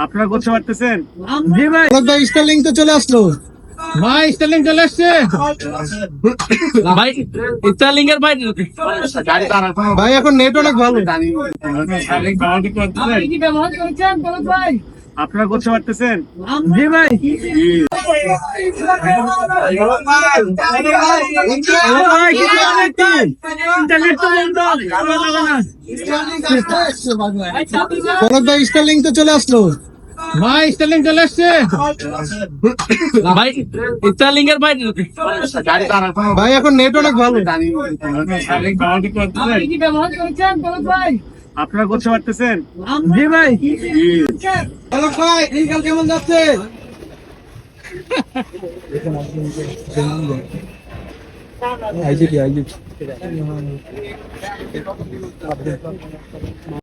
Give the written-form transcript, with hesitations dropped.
আপনারা করতে পারতেছেন? জি ভাই, স্টারলিং তো চলে আসলো ভাই স্টার্লিং চলে আসছে ভাই। স্টার্লিং এর ভাই ভাই, এখন নেট অনেক ভালো। আপনারা করতে পারতেছেন? জি ভাই, ইন্টারনেট তো বন্ধ। স্টারলিং তো চলে আসলো ভাই স্টার্লিং চলে আসছে ভাই। স্টার্লিং এর ভাই ভাই, এখন নেট অনেক ভালো। আপনারা করতে পারতেছেন? জি ভাই, হ্যালো ভাই, দিনকাল কেমন যাচ্ছে?